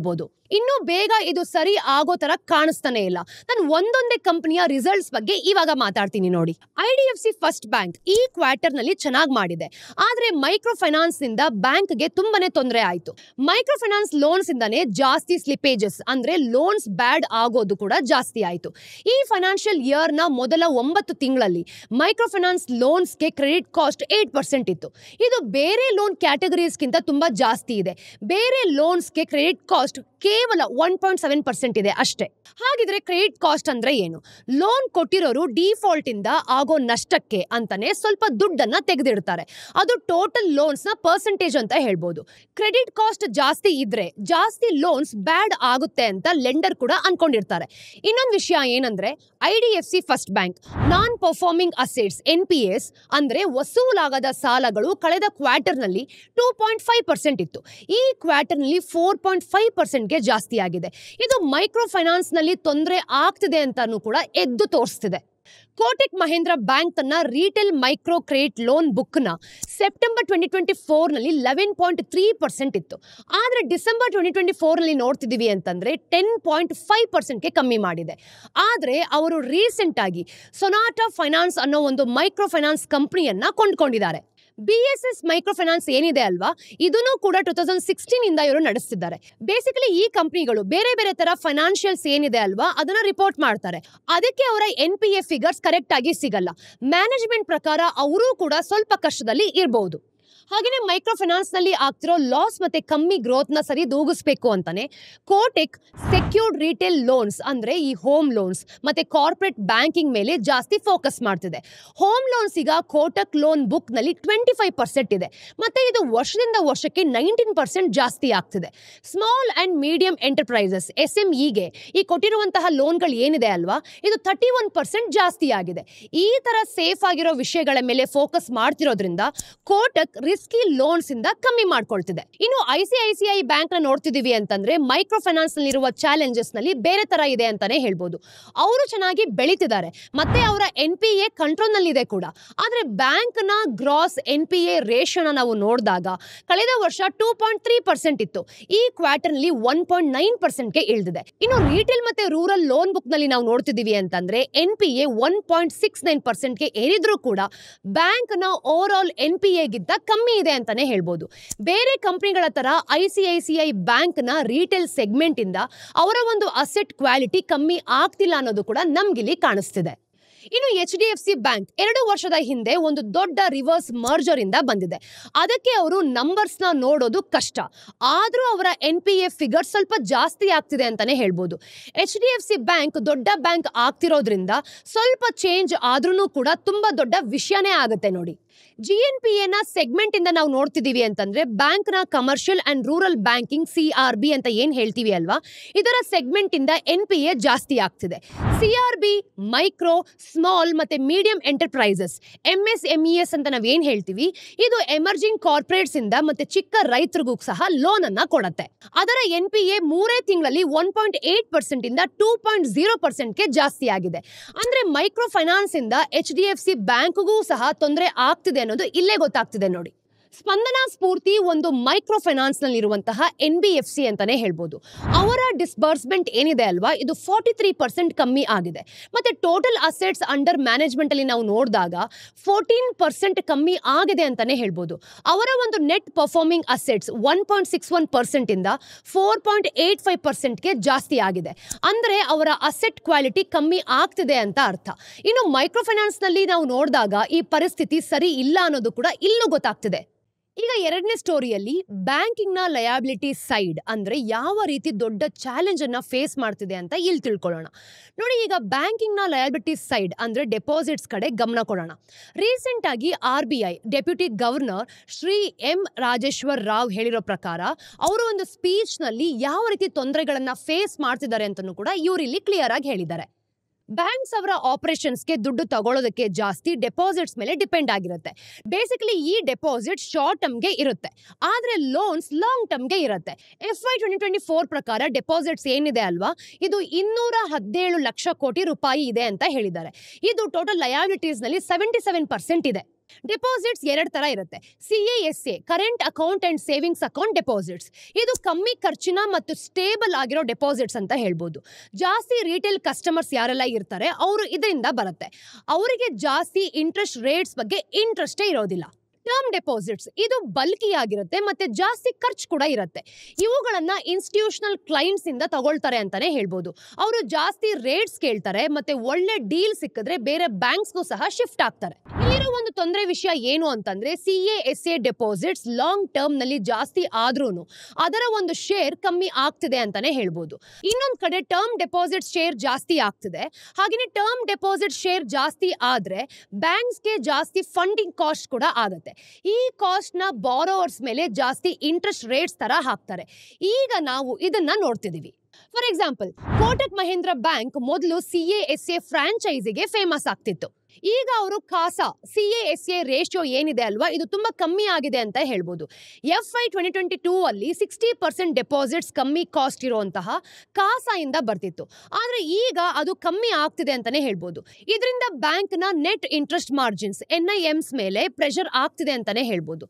A: ಇನ್ನೂ ಬೇಗ ಇದು ಸರಿ ಆಗೋ ತರ ಕಾಣಿಸ್ತಾನೆ ಇಲ್ಲ. ನಾನು ಒಂದೊಂದೇ ಕಂಪನಿಯ ರಿಸಲ್ಟ್ಸ್ ಬಗ್ಗೆ ಇವಾಗ ಮಾತಾಡ್ತೀನಿ ನೋಡಿ. IDFC ಫಸ್ಟ್ ಬ್ಯಾಂಕ್ ಈ ಕ್ವಾರ್ಟರ್ ನಲ್ಲಿ ಚೆನ್ನಾಗಿ ಮಾಡಿದೆ, ಆದ್ರೆ ಮೈಕ್ರೋ ಫೈನಾನ್ಸ್ ನಿಂದ ಬ್ಯಾಂಕ್ ಗೆ ತುಂಬಾನೇ ತೊಂದರೆ ಆಯ್ತು. ಮೈಕ್ರೋ ಫೈನಾನ್ಸ್ ಲೋನ್ಸ್ ಇಂದಾನೆ ಜಾಸ್ತಿ ಸ್ಲಿಪೇಜಸ್ ಅಂದ್ರೆ ಲೋನ್ಸ್ ಬ್ಯಾಡ್ ಆಗೋದು ಕೂಡ ಜಾಸ್ತಿ ಆಯ್ತು. ಈ ಫೈನಾನ್ಷಿಯಲ್ ಇಯರ್ ನ ಮೊದಲ 9 ತಿಂಗಳಲ್ಲಿ ಮೈಕ್ರೋ ಫೈನಾನ್ಸ್ ಲೋನ್ಸ್ ಗೆ ಕ್ರೆಡಿಟ್ ಕಾಸ್ಟ್ 8% ಇತ್ತು. ಇದು ಬೇರೆ ಲೋನ್ ಕ್ಯಾಟಗರೀಸ್ ಗಿಂತ ತುಂಬಾ ಜಾಸ್ತಿ ಇದೆ. ಬೇರೆ ಲೋನ್ಸ್ ಗೆ ಕ್ರೆಡಿಟ್ ಕಾಸ್ಟ್ ಕೇವಲ 1.7% ಇದೆ ಅಷ್ಟೇ. ಹಾಗಿದ್ರೆ ಕ್ರೆಡಿಟ್ ಕಾಸ್ಟ್ ಅಂದ್ರೆ ಏನು? ಲೋನ್ ಕೊಟ್ಟಿರೋರು ಡಿಫಾಲ್ಟ್ ಇಂದ ಆಗೋ ನಷ್ಟಕ್ಕೆ ಅಂತಾನೆ ಸ್ವಲ್ಪ ದುಡ್ಡನ್ನ ತೆಗೆದಿಡ್ತಾರೆ. ಅದು ಟೋಟಲ್ ಲೋನ್ಸ್ ನ ಪರ್ಸೆಂಟೇಜ್ ಅಂತ ಹೇಳ್ಬೋದು. ಕ್ರೆಡಿಟ್ ಕಾಸ್ಟ್ ಜಾಸ್ತಿ ಇದ್ರೆ ಜಾಸ್ತಿ ಲೋನ್ಸ್ ಬ್ಯಾಡ್ ಆಗುತ್ತೆ ಅಂತ ಲೆಂಡರ್ ಕೂಡ ಅನ್ಕೊಂಡಿರ್ತಾರೆ. ಇನ್ನೊಂದು ವಿಷಯ ಏನಂದ್ರೆ IDFC ಫಸ್ಟ್ ಬ್ಯಾಂಕ್ ನಾನ್ ಪರ್ಫಾರ್ಮಿಂಗ್ ಅಸೆಟ್ಸ್ NPAs ಅಂದ್ರೆ ವಸೂಲಾಗದ ಸಾಲಗಳು ಕಳೆದ ಕ್ವಾರ್ಟರ್ ನಲ್ಲಿ 2.5% ಇತ್ತು. ಈ ಕ್ವಾರ್ಟರ್ ನಲ್ಲಿ 4.5% 3% ಜಾಸ್ತಿ ಆಗಿದೆ. ಇದು ಮೈಕ್ರೋ ಫೈನಾನ್ಸ್ ನಲ್ಲಿ ತೊಂದರೆ ಆಗ್ತಿದೆ ಅಂತಾನೂ ಕೂಡ ಎದ್ದು ತೋರಿಸ್ತಿದೆ. ಕೋಟಕ್ ಮಹೇಂದ್ರ ಬ್ಯಾಂಕ್ ತನ್ನ retail micro credit loan book ನ ಸೆಪ್ಟೆಂಬರ್ 2024 ನಲ್ಲಿ 11.3% ಇತ್ತು. ಆದ್ರೆ ಡಿಸೆಂಬರ್ 2024 ನಲ್ಲಿ ನೋಡ್ತಿದೀವಿ ಅಂತಂದ್ರೆ 10.5% ಕಮ್ಮಿ ಮಾಡಿದೆ. ಆದ್ರೆ ಅವರು ರೀಸೆಂಟ್ ಆಗಿ ಸೊನಾಟಾ ಫೈನಾನ್ಸ್ ಅನ್ನೋ ಒಂದು ಮೈಕ್ರೋ ಫೈನಾನ್ಸ್ ಕಂಪನಿಯನ್ನ ಕೊಂಡ್ಕೊಂಡಿದ್ದಾರೆ. BSS ಮೈಕ್ರೋ ಫೈನಾನ್ಸ್ ಏನಿದೆ ಅಲ್ವಾ, ಇದನ್ನು ಕೂಡ 2016 ಇಂದ ಇವರು ನಡೆಸ್ತಿದ್ದಾರೆ. ಬೇಸಿಕಲಿ ಈ ಕಂಪನಿಗಳು ಬೇರೆ ಬೇರೆ ತರ ಫೈನಾನ್ಷಿಯಲ್ಸ್ ಏನಿದೆ ಅಲ್ವಾ ಅದನ್ನ ರಿಪೋರ್ಟ್ ಮಾಡ್ತಾರೆ. ಅದಕ್ಕೆ ಅವರ NPA ಫಿಗರ್ಸ್ ಕರೆಕ್ಟ್ ಆಗಿ ಸಿಗಲ್ಲ. ಮ್ಯಾನೇಜ್ಮೆಂಟ್ ಪ್ರಕಾರ ಅವರು ಕೂಡ ಸ್ವಲ್ಪ ಕಷ್ಟದಲ್ಲಿ ಇರಬಹುದು. ಹಾಗೇನೆ ಮೈಕ್ರೋ ಫೈನಾನ್ಸ್ ನಲ್ಲಿ ಆಗ್ತಿರೋ ಲಾಸ್ ಮತ್ತೆ ಕಮ್ಮಿ ಗ್ರೋತ್ ನ ಸರಿ ದೂಗಿಸ್ಬೇಕು ಅಂತಾನೆ ಕೋಟಕ್ ಸೆಕ್ಯೂರ್ಡ್ ರಿಟೇಲ್ ಲೋನ್ಸ್ ಅಂದ್ರೆ ಈ ಹೋಮ್ ಲೋನ್ಸ್ ಮತ್ತೆ ಕಾರ್ಪೊರೇಟ್ ಬ್ಯಾಂಕಿಂಗ್ ಮೇಲೆ ಜಾಸ್ತಿ ಫೋಕಸ್ ಮಾಡ್ತಿದೆ. ಹೋಮ್ ಲೋನ್ಸ್ ಈಗ ಕೋಟಕ್ ಲೋನ್ ಬುಕ್ ನಲ್ಲಿ 25% ಇದೆ. ಮತ್ತೆ ಇದು ವರ್ಷದಿಂದ ವರ್ಷಕ್ಕೆ 19% ಜಾಸ್ತಿ ಆಗ್ತಿದೆ. ಸ್ಮಾಲ್ ಅಂಡ್ ಮೀಡಿಯಂ ಎಂಟರ್ಪ್ರೈಸಸ್ SMEಗೆ ಈ ಕೊಟ್ಟಿರುವಂತಹ ಲೋನ್ಗಳು ಏನಿದೆ ಅಲ್ವಾ, ಇದು 31% ಜಾಸ್ತಿ ಆಗಿದೆ. ಈ ತರ ಸೇಫ್ ಆಗಿರೋ ವಿಷಯಗಳ ಮೇಲೆ ಫೋಕಸ್ ಮಾಡ್ತಿರೋದ್ರಿಂದ ಕೋಟಕ್ ರಿಸ್ಕಿ ಲೋನ್ಸ್ ಇಂದ ಕಮ್ಮಿ ಮಾಡ್ಕೊಳ್ತಿದೆ. ಇನ್ನು ICICI ಬ್ಯಾಂಕ್ ನ ನೋಡ್ತಿದೀವಿ ಅಂತಂದ್ರೆ ಮೈಕ್ರೋ ಫೈನಾನ್ಸ್ ನಲ್ಲಿರುವ ಚಾಲೆಂಜಸ್ ನಲ್ಲಿ ಬೇರೆ ತರ ಇದೆ ಅಂತಾನೆ ಹೇಳ್ಬೋದು. ಅವರು ಚೆನ್ನಾಗಿ ಬೆಳೀತಿದ್ದಾರೆ ಮತ್ತೆ ಅವರ NPA ಕಂಟ್ರೋಲ್ ನಲ್ಲಿ ಇದೆ ಕೂಡ. ಆದ್ರೆ ಬ್ಯಾಂಕ್ ನ ಗ್ರಾಸ್ NPA ರೇಷಿಯೋನ ನಾವು ನೋಡಿದಾಗ ಕಳೆದ ವರ್ಷ 2.3% ಇತ್ತು. ಈ ಕ್ವಾರ್ಟರ್ ನಲ್ಲಿ 1.9% ಗೆ ಇಳಿದಿದೆ. ಇನ್ನು ರಿಟೇಲ್ ಮತ್ತೆ ರೂರಲ್ ಲೋನ್ ಬುಕ್ ನಲ್ಲಿ ನಾವು ನೋಡ್ತಿದೀವಿ ಅಂತಂದ್ರೆ NPA 1.69% ಗೆ ಏರಿದ್ರು ಕೂಡ ಬ್ಯಾಂಕ್ ನ ಓವರ್ ಆಲ್ NPA ಗಿಂತ ಕಮ್ಮಿ ಇದೆ ಅಂತಾನೆ ಹೇಳ್ಬೋದು. ಬೇರೆ ಕಂಪನಿಗಳ ತರ ICICI ಬ್ಯಾಂಕ್ ನ ರಿಟೇಲ್ ಸೆಗ್ಮೆಂಟ್ ಇಂದ ಅವರ ಒಂದು ಅಸೆಟ್ ಕ್ವಾಲಿಟಿ ಕಮ್ಮಿ ಆಗ್ತಿಲ್ಲ ಅನ್ನೋದು ಕೂಡ ನಮ್ಗಿಲ್ಲಿ ಕಾಣಿಸ್ತಿದೆ. ಇನ್ನು HDFC ಬ್ಯಾಂಕ್ 2 ವರ್ಷದ ಹಿಂದೆ ಒಂದು ದೊಡ್ಡ ರಿವರ್ಸ್ ಮರ್ಜರ್ ಇಂದ ಬಂದಿದೆ. ಅದಕ್ಕೆ ಅವರು ನಂಬರ್ಸ್ ನ ನೋಡೋದು ಕಷ್ಟ. ಆದ್ರೂ ಅವರ NPA ಫಿಗರ್ ಸ್ವಲ್ಪ ಜಾಸ್ತಿ ಆಗ್ತಿದೆ ಅಂತಾನೆ ಹೇಳ್ಬೋದು. HDFC ಬ್ಯಾಂಕ್ ದೊಡ್ಡ ಬ್ಯಾಂಕ್ ಆಗ್ತಿರೋದ್ರಿಂದ ಸ್ವಲ್ಪ ಚೇಂಜ್ ಆದ್ರೂ ಕೂಡ ತುಂಬಾ ದೊಡ್ಡ ವಿಷಯನೇ ಆಗುತ್ತೆ ನೋಡಿ. GNPA ನ ಸೆಗ್ಮೆಂಟ್ ಇಂದ ನಾವು ನೋಡ್ತಿದೀವಿ ಅಂತಂದ್ರೆ ಬ್ಯಾಂಕ್ ನ commercial and rural banking CRB ಅಂತ ಏನ್ ಹೇಳ್ತೀವಿ ಅಲ್ವಾ, ಇದರ ಸೆಗ್ಮೆಂಟ್ ಇಂದ NPA ಜಾಸ್ತಿ ಆಗ್ತಿದೆ. CRB ಮೈಕ್ರೋ, ಸ್ಮಾಲ್ ಮತ್ತೆ ಮೀಡಿಯಂ ಎಂಟರ್ಪ್ರೈಸಸ್ MSMES ಅಂತ ನಾವ್ ಏನ್ ಹೇಳ್ತೀವಿ, ಇದು ಎಮರ್ಜಿಂಗ್ ಕಾರ್ಪೊರೇಟ್ಸ್ ಇಂದ ಮತ್ತೆ ಚಿಕ್ಕ ರೈತರಿಗೂ ಸಹ ಲೋನ್ ಅನ್ನ ಕೊಡುತ್ತೆ. ಅದರ NPA 3 ತಿಂಗಳಲ್ಲಿ 1.8% ಇಂದ 2.0% ಗೆ ಜಾಸ್ತಿ ಆಗಿದೆ. ಅಂದ್ರೆ ಮೈಕ್ರೋ ಫೈನಾನ್ಸ್ ಇಂದ HDFC ಬ್ಯಾಂಕ್ಗೂ ಸಹ ತೊಂದರೆ ಆಗ್ತಿದೆ ಅನ್ನೋದು ಇಲ್ಲೇ ಗೊತ್ತಾಗ್ತಿದೆ ನೋಡಿ. ಸ್ಪಂದನಾ ಸ್ಫೂರ್ತಿ ಒಂದು ಮೈಕ್ರೋ ಫೈನಾನ್ಸ್ ನಲ್ಲಿರುವಂತಹ NBFC ಅಂತಾನೆ ಹೇಳ್ಬೋದು. ಅವರ ಡಿಸ್ಬರ್ಸ್ಮೆಂಟ್ ಏನಿದೆ ಅಲ್ವಾ, ಇದು 43% ಕಮ್ಮಿ ಆಗಿದೆ. ಮತ್ತೆ ಟೋಟಲ್ ಅಸೆಟ್ಸ್ ಅಂಡರ್ ಮ್ಯಾನೇಜ್ಮೆಂಟ್ ಅಲ್ಲಿ ನಾವು ನೋಡಿದಾಗ 14% ಕಮ್ಮಿ ಆಗಿದೆ ಅಂತಾನೆ ಹೇಳ್ಬೋದು. ಅವರ ಒಂದು ನೆಟ್ ಪರ್ಫಾರ್ಮಿಂಗ್ ಅಸೆಟ್ಸ್ 1.61% ಇಂದ 4.85% ಗೆ ಜಾಸ್ತಿ ಆಗಿದೆ. ಅಂದ್ರೆ ಅವರ ಅಸೆಟ್ ಕ್ವಾಲಿಟಿ ಕಮ್ಮಿ ಆಗ್ತಿದೆ ಅಂತ ಅರ್ಥ. ಇನ್ನು ಮೈಕ್ರೋ ಫೈನಾನ್ಸ್ ನಲ್ಲಿ ನಾವು ನೋಡಿದಾಗ ಈ ಪರಿಸ್ಥಿತಿ ಸರಿ ಇಲ್ಲ ಅನ್ನೋದು ಕೂಡ ಇಲ್ಲೂ ಗೊತ್ತಾಗ್ತಿದೆ. ಈಗ ಎರಡನೇ ಸ್ಟೋರಿಯಲ್ಲಿ ಬ್ಯಾಂಕಿಂಗ್ ನ ಲಯಬಿಲಿಟಿ ಸೈಡ್ ಅಂದ್ರೆ ಯಾವ ರೀತಿ ದೊಡ್ಡ ಚಾಲೆಂಜ್ ಅನ್ನ ಫೇಸ್ ಮಾಡ್ತಿದೆ ಅಂತ ಇಲ್ಲಿ ತಿಳ್ಕೊಳ್ಳೋಣ ನೋಡಿ. ಈಗ ಬ್ಯಾಂಕಿಂಗ್ ನ ಲಯಬಿಲಿಟಿ ಸೈಡ್ ಅಂದ್ರೆ ಡೆಪಾಸಿಟ್ಸ್ ಕಡೆ ಗಮನ ಕೊಡೋಣ. ರೀಸೆಂಟ್ ಆಗಿ RBI deputy governor Shri M Rajeshwar Rao ಹೇಳಿರೋ ಪ್ರಕಾರ ಅವರು ಒಂದು ಸ್ಪೀಚ್ ನಲ್ಲಿ ಯಾವ ರೀತಿ ತೊಂದರೆಗಳನ್ನ ಫೇಸ್ ಮಾಡ್ತಿದ್ದಾರೆ ಅಂತನೂ ಕೂಡ ಇವರು ಇಲ್ಲಿ ಕ್ಲಿಯರ್ ಆಗಿ ಹೇಳಿದ್ದಾರೆ. ಬ್ಯಾಂಕ್ಸ್ ಅವರ ಆಪರೇಷನ್ಸ್ಗೆ ದುಡ್ಡು ತಗೊಳ್ಳೋದಕ್ಕೆ ಜಾಸ್ತಿ ಡೆಪಾಸಿಟ್ಸ್ ಮೇಲೆ ಡಿಪೆಂಡ್ ಆಗಿರುತ್ತೆ. ಬೇಸಿಕಲಿ ಈ ಡೆಪಾಸಿಟ್ ಶಾರ್ಟ್ ಟರ್ಮ್ಗೆ ಇರುತ್ತೆ, ಆದ್ರೆ ಲೋನ್ಸ್ ಲಾಂಗ್ ಟರ್ಮ್ಗೆ ಇರುತ್ತೆ. FY 2024 ಪ್ರಕಾರ ಡೆಪಾಸಿಟ್ಸ್ ಏನಿದೆ ಅಲ್ವಾ, ಇದು 217 ಲಕ್ಷ ಕೋಟಿ ರೂಪಾಯಿ ಇದೆ ಅಂತ ಹೇಳಿದ್ದಾರೆ. ಇದು ಟೋಟಲ್ ಲಯಬಿಲಿಟೀಸ್ ನಲ್ಲಿ 77% ಇದೆ. ಡೆಪಾಸಿಟ್ಸ್ 2 ತರ ಇರುತ್ತೆ. CASA current account and savings account deposits, ಇದು ಕಮ್ಮಿ ಖರ್ಚಿನ ಮತ್ತು ಸ್ಟೇಬಲ್ ಆಗಿರೋ ಡೆಪಾಸಿಟ್ಸ್ ಅಂತ ಹೇಳ್ಬೋದು. ಜಾಸ್ತಿ ರಿಟೇಲ್ ಕಸ್ಟಮರ್ಸ್ ಯಾರೆಲ್ಲ ಇರ್ತಾರೆ ಅವರು ಇದರಿಂದ ಬರುತ್ತೆ. ಅವರಿಗೆ ಜಾಸ್ತಿ ಇಂಟ್ರೆಸ್ಟ್ ರೇಟ್ಸ್ ಬಗ್ಗೆ ಇಂಟ್ರೆಸ್ಟೇ ಇರೋದಿಲ್ಲ. ಟರ್ಮ್ ಡೆಪಾಸಿಟ್ಸ್ ಇದು ಬಲ್ಕಿ ಆಗಿರುತ್ತೆ ಮತ್ತೆ ಜಾಸ್ತಿ ಖರ್ಚು ಕೂಡ ಇರುತ್ತೆ. ಇವುಗಳನ್ನ ಇನ್ಸ್ಟಿಟ್ಯೂಷನಲ್ ಕ್ಲೈಂಟ್ಸ್ ಇಂದ ತಗೊಳ್ತಾರೆ ಅಂತಾನೆ ಹೇಳ್ಬೋದು. ಅವರು ಜಾಸ್ತಿ ರೇಟ್ಸ್ ಕೇಳ್ತಾರೆ ಮತ್ತೆ ಒಳ್ಳೆ ಡೀಲ್ ಸಿಕ್ಕಿದ್ರೆ ಬೇರೆ ಬ್ಯಾಂಕ್ಸ್ಗೂ ಸಹ ಶಿಫ್ಟ್ ಆಗ್ತಾರೆ. ಇಲ್ಲಿರೋ ಒಂದು ತೊಂದರೆ ವಿಷಯ ಏನು ಅಂತಂದ್ರೆ CASA ಡೆಪಾಸಿಟ್ಸ್ ಲಾಂಗ್ ಟರ್ಮ್ ನಲ್ಲಿ ಜಾಸ್ತಿ ಆದ್ರೂನು ಅದರ ಒಂದು ಶೇರ್ ಕಮ್ಮಿ ಆಗ್ತಿದೆ ಅಂತಾನೆ ಹೇಳ್ಬೋದು. ಇನ್ನೊಂದ್ ಕಡೆ ಟರ್ಮ್ ಡೆಪಾಸಿಟ್ ಶೇರ್ ಜಾಸ್ತಿ ಆಗ್ತಿದೆ. ಹಾಗೇನೆ ಟರ್ಮ್ ಡೆಪಾಸಿಟ್ ಶೇರ್ ಜಾಸ್ತಿ ಆದ್ರೆ ಬ್ಯಾಂಕ್ಸ್ಗೆ ಜಾಸ್ತಿ ಫಂಡಿಂಗ್ ಕಾಸ್ಟ್ ಕೂಡ ಆಗುತ್ತೆ. ಈ ಕಾಸ್ಟ್ ನ ಬಾರೋವರ್ಸ್ ಮೇಲೆ ಜಾಸ್ತಿ ಇಂಟ್ರೆಸ್ಟ್ ರೇಟ್ಸ್ ತರ ಹಾಕ್ತಾರೆ. ಈಗ ನಾವು ಇದನ್ನ ನೋಡ್ತಿದೀವಿ. For example, Kotak Mahindra bank ಮೊದಲು CASA ಫ್ರಾಂಚೈಸಿಗೆ ಫೇಮಸ್ ಆಗ್ತಿತ್ತು. ಈಗ ಅವರು ಕಾಸಾ CASA ರೇಷಿಯೋ ಏನಿದೆ ಅಲ್ವಾ, ಇದು ತುಂಬಾ ಕಮ್ಮಿ ಆಗಿದೆ ಅಂತ ಹೇಳ್ಬೋದು. FY 2022 ಅಲ್ಲಿ 60% ಡೆಪಾಸಿಟ್ಸ್ ಕಮ್ಮಿ ಕಾಸ್ಟ್ ಇರುವಂತಹ ಕಾಸಾಯಿಂದ ಬರ್ತಿತ್ತು. ಆದ್ರೆ ಈಗ ಅದು ಕಮ್ಮಿ ಆಗ್ತಿದೆ ಅಂತಾನೆ ಹೇಳ್ಬೋದು. ಇದರಿಂದ ಬ್ಯಾಂಕ್ ನ ನೆಟ್ ಇಂಟ್ರೆಸ್ಟ್ ಮಾರ್ಜಿನ್ಸ್ NIMs ಮೇಲೆ ಪ್ರೆಷರ್ ಆಗ್ತಿದೆ ಅಂತಾನೆ ಹೇಳ್ಬೋದು.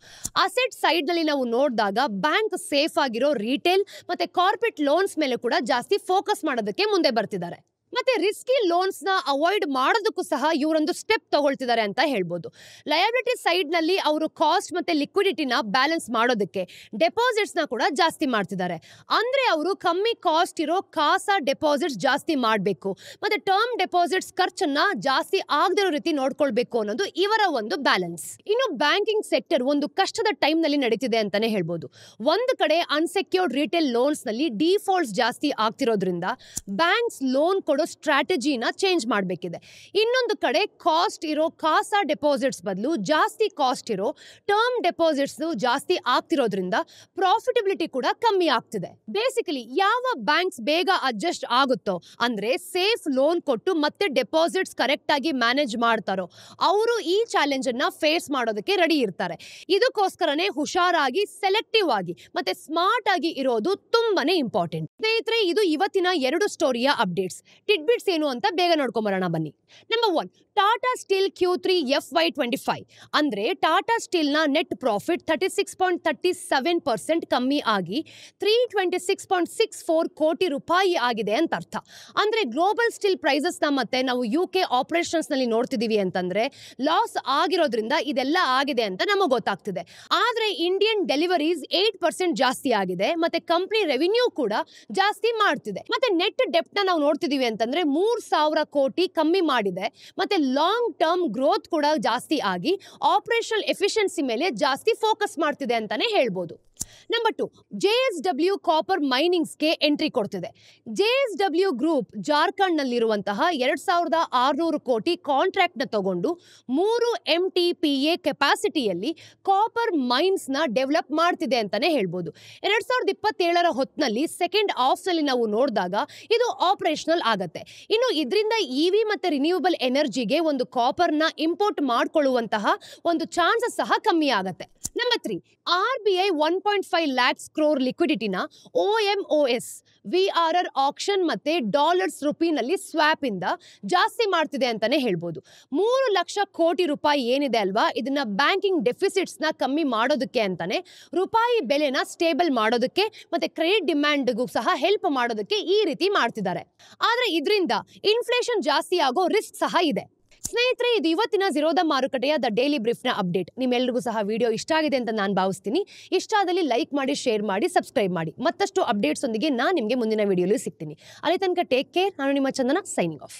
A: ಅಸೆಟ್ ಸೈಡ್ ನಲ್ಲಿ ನಾವು ನೋಡಿದಾಗ ಬ್ಯಾಂಕ್ ಸೇಫ್ ಆಗಿರೋ ರಿಟೇಲ್ ಮತ್ತೆ ಕಾರ್ಪೊರೇಟ್ ಲೋನ್ಸ್ ಮೇಲೆ ಕೂಡ ಜಾಸ್ತಿ ಫೋಕಸ್ ಮಾಡೋದಕ್ಕೆ ಮುಂದೆ ಬರ್ತಿದ್ದಾರೆ. ಮತ್ತೆ ರಿಸ್ಕಿ ಲೋನ್ಸ್ ನ ಅವಾಯ್ಡ್ ಮಾಡೋದಕ್ಕೂ ಸಹ ಇವರೊಂದು ಸ್ಟೆಪ್ ತಗೊಳ್ತಿದ್ದಾರೆ ಅಂತ ಹೇಳ್ಬೋದು. ಲಯಬಿಲಿಟಿ ಸೈಡ್ ನಲ್ಲಿ ಅವರು ಕಾಸ್ಟ್ ಮತ್ತೆ ಲಿಕ್ವಿಡಿಟಿನ ಬ್ಯಾಲೆನ್ಸ್ ಮಾಡೋದಕ್ಕೆ ಡೆಪಾಸಿಟ್ಸ್ ನ ಕೂಡ ಜಾಸ್ತಿ ಮಾಡ್ತಿದ್ದಾರೆ. ಅಂದ್ರೆ ಅವರು ಕಮ್ಮಿ ಕಾಸ್ಟ್ ಇರೋ ಕಾಸಾ ಡೆಪಾಸಿಟ್ಸ್ ಜಾಸ್ತಿ ಮಾಡಬೇಕು ಮತ್ತೆ ಟರ್ಮ್ ಡೆಪಾಸಿಟ್ಸ್ ಖರ್ಚನ್ನ ಜಾಸ್ತಿ ಆಗದಿರೋ ರೀತಿ ನೋಡ್ಕೊಳ್ಬೇಕು ಅನ್ನೋದು ಇವರ ಒಂದು ಬ್ಯಾಲೆನ್ಸ್. ಇನ್ನು ಬ್ಯಾಂಕಿಂಗ್ ಸೆಕ್ಟರ್ ಒಂದು ಕಷ್ಟದ ಟೈಮ್ ನಲ್ಲಿ ನಡೀತಿದೆ ಅಂತಾನೆ ಹೇಳ್ಬೋದು. ಒಂದು ಕಡೆ ಅನ್ಸೆಕ್ಯೂರ್ಡ್ ರಿಟೇಲ್ ಲೋನ್ಸ್ ನಲ್ಲಿ ಡಿಫಾಲ್ಟ್ಸ್ ಜಾಸ್ತಿ ಆಗ್ತಿರೋದ್ರಿಂದ ಬ್ಯಾಂಕ್ಸ್ ಲೋನ್ ಕೊಡೋ ಸ್ಟ್ರಾಟಜಿನ ಚೇಂಜ್ ಮಾಡಬೇಕಿದೆ. ಇನ್ನೊಂದು ಕಡೆ ಕಾಸ್ಟ್ ಇರೋ ಕಾಸಾ ಡೆಪಾಸಿಟ್ಸ್ ಬದಲು ಜಾಸ್ತಿ ಕಾಸ್ಟ್ ಇರೋ ಟರ್ಮ್ ಡೆಪಾಸಿಟ್ಸ್ ಜಾಸ್ತಿ ಆಗ್ತಿರೋದ್ರಿಂದ ಪ್ರಾಫಿಟಬಿಲಿಟಿ ಕೂಡ ಕಮ್ಮಿ ಆಗ್ತಿದೆ. ಬೇಸಿಕಲಿ ಯಾವ ಬ್ಯಾಂಕ್ಸ್ ಬೇಗ ಅಡ್ಜಸ್ಟ್ ಆಗುತ್ತೋ ಅಂದ್ರೆ ಸೇಫ್ ಲೋನ್ ಕೊಟ್ಟು ಮತ್ತೆ ಡೆಪಾಸಿಟ್ಸ್ ಕರೆಕ್ಟ್ ಆಗಿ ಮ್ಯಾನೇಜ್ ಮಾಡ್ತಾರೋ ಅವರು ಈ ಚಾಲೆಂಜ್ ಅನ್ನ ಫೇಸ್ ಮಾಡೋದಕ್ಕೆ ರೆಡಿ ಇರ್ತಾರೆ. ಇದಕ್ಕೋಸ್ಕರನೇ ಹುಷಾರಾಗಿ ಸೆಲೆಕ್ಟಿವ್ ಆಗಿ ಮತ್ತೆ ಸ್ಮಾರ್ಟ್ ಆಗಿ ಇರೋದು ತುಂಬಾನೇ ಇಂಪಾರ್ಟೆಂಟ್. ಸ್ನೇಹಿತರೆ, ಇದು ಇವತ್ತಿನ 2 ಸ್ಟೋರಿಯ ಅಪ್ಡೇಟ್ಸ್. ಟಿಡ್ಬಿಟ್ಸ್ ಏನು ಅಂತ ಬೇಗ ನೋಡ್ಕೊಂಬರೋಣ ಬನ್ನಿ. Number 1, Tata steel Q3 FY 25 ಅಂದ್ರೆ ಟಾಟಾ ಸ್ಟೀಲ್ ನ ನೆಟ್ ಪ್ರಾಫಿಟ್ 36.37% ಕಮ್ಮಿ ಆಗಿ 326.64 ಕೋಟಿ ರೂಪಾಯಿ ಆಗಿದೆ ಅಂತ ಅರ್ಥ. ಅಂದ್ರೆ ಗ್ಲೋಬಲ್ ಸ್ಟೀಲ್ ಪ್ರೈಸಸ್ ನ ಮತ್ತೆ ನಾವು UK ಆಪರೇಷನ್ಸ್ ನಲ್ಲಿ ನೋಡ್ತಿದೀವಿ ಅಂತಂದ್ರೆ ಲಾಸ್ ಆಗಿರೋದ್ರಿಂದ ಇದೆಲ್ಲ ಆಗಿದೆ ಅಂತ ನಮಗೆ ಗೊತ್ತಾಗ್ತಿದೆ. ಆದ್ರೆ ಇಂಡಿಯನ್ ಡೆಲಿವರೀಸ್ 8% ಜಾಸ್ತಿ ಆಗಿದೆ ಮತ್ತೆ ಕಂಪನಿ ರೆವಿನ್ಯೂ ಕೂಡ ಜಾಸ್ತಿ ಮಾಡ್ತಿದೆ. ಮತ್ತೆ ನೆಟ್ ಡೆಪ್ಟ್ ನ ನಾವು ನೋಡ್ತಿದೀವಿ ಅಂತಂದ್ರೆ 3,000 ಕೋಟಿ ಕಮ್ಮಿ ಮಾಡಿದೆ ಮತ್ತೆ ಲಾಂಗ್ ಟರ್ಮ್ ಗ್ರೋತ್ ಕೂಡ ಜಾಸ್ತಿ ಆಗಿ ಆಪರೇಷನಲ್ ಎಫಿಷಿಯನ್ಸಿ ಮೇಲೆ ಜಾಸ್ತಿ ಫೋಕಸ್ ಮಾಡ್ತಿದೆ ಅಂತಾನೆ ಹೇಳ್ಬೋದು. ನಂಬರ್ 2, JSW ಕಾಪರ್ ಮೈನಿಂಗ್ಸ್ಗೆ ಎಂಟ್ರಿ ಕೊಡ್ತಿದೆ. JSW ಗ್ರೂಪ್ ಜಾರ್ಖಂಡ್ ನಲ್ಲಿರುವಂತಹ 2,600 ಕೋಟಿ ಕಾಂಟ್ರಾಕ್ಟ್ ನ ತಗೊಂಡು 3 MTPA ಕೆಪಾಸಿಟಿಯಲ್ಲಿ ಕಾಪರ್ ಮೈನ್ಸ್ ನ ಡೆವಲಪ್ ಮಾಡ್ತಿದೆ ಅಂತಾನೆ ಹೇಳ್ಬೋದು. 2027 ಹೊತ್ತಿನಲ್ಲಿ ಸೆಕೆಂಡ್ ಹಾಫ್ ನಲ್ಲಿ ನಾವು ನೋಡಿದಾಗ ಇದು ಆಪರೇಷನಲ್ ಆಗತ್ತೆ. ಇನ್ನು ಇದರಿಂದ EV ಮತ್ತೆ ರಿನ್ಯೂವಬಲ್ ಎನರ್ಜಿಗೆ ಒಂದು ಕಾಪರ್ ನ ಇಂಪೋರ್ಟ್ ಮಾಡ್ಕೊಳ್ಳುವಂತಹ ಒಂದು ಚಾನ್ಸಸ್ ಸಹ ಕಮ್ಮಿ ಆಗತ್ತೆ. Number 3, RBI 1.5 lakhs crore ಲಿಕ್ವಿಡಿಟಿನ OMOS VRR action ಮತ್ತೆ ಡಾಲರ್ಸ್ ರುಪಿನಲ್ಲಿ ಸ್ವಾಪ್ ಇಂದ ಜಾಸ್ತಿ ಮಾಡ್ತಿದೆ ಅಂತಾನೆ ಹೇಳ್ಬೋದು. 3 ಲಕ್ಷ ಕೋಟಿ ರೂಪಾಯಿ ಏನಿದೆ ಅಲ್ವಾ, ಇದನ್ನ ಬ್ಯಾಂಕಿಂಗ್ ಡೆಫಿಸಿಟ್ಸ್ ನ ಕಮ್ಮಿ ಮಾಡೋದಕ್ಕೆ ಅಂತಾನೆ ರೂಪಾಯಿ ಬೆಲೆನ ಸ್ಟೇಬಲ್ ಮಾಡೋದಕ್ಕೆ ಮತ್ತೆ ಕ್ರೆಡಿಟ್ ಡಿಮ್ಯಾಂಡ್ಗೂ ಸಹ ಹೆಲ್ಪ್ ಮಾಡೋದಕ್ಕೆ ಈ ರೀತಿ ಮಾಡ್ತಿದ್ದಾರೆ. ಆದ್ರೆ ಇದರಿಂದ ಇನ್ಫ್ಲೇಷನ್ ಜಾಸ್ತಿ ಆಗೋ ರಿಸ್ಕ್ ಸಹ ಇದೆ. ಸ್ನೇಹಿತರೆ, ಇದು ಇವತ್ತಿನ ಝೀರೋದ ಮಾರುಕಟ್ಟೆಯ ದ ಡೈಲಿ ಬ್ರೀಫ್ ನ ಅಪ್ಡೇಟ್. ನಿಮ್ಮೆಲ್ಲರಿಗೂ ಸಹ ವಿಡಿಯೋ ಇಷ್ಟ ಆಗಿದೆ ಅಂತ ನಾನು ಭಾವಿಸ್ತೀನಿ. ಇಷ್ಟ ಆದಲ್ಲಿ ಲೈಕ್ ಮಾಡಿ, ಶೇರ್ ಮಾಡಿ, ಸಬ್ಸ್ಕ್ರೈಬ್ ಮಾಡಿ. ಮತ್ತಷ್ಟು ಅಪ್ಡೇಟ್ಸ್ ಒಂದಿಗೆ ನಾನು ನಿಮಗೆ ಮುಂದಿನ ವಿಡಿಯೋಲಿ ಸಿಗ್ತೀನಿ. ಅಲ್ಲಿ ತನಕ ಟೇಕ್ ಕೇರ್. ನಾನು ನಿಮ್ಮ ಚಂದನ, ಸೈನಿಂಗ್ ಆಫ್.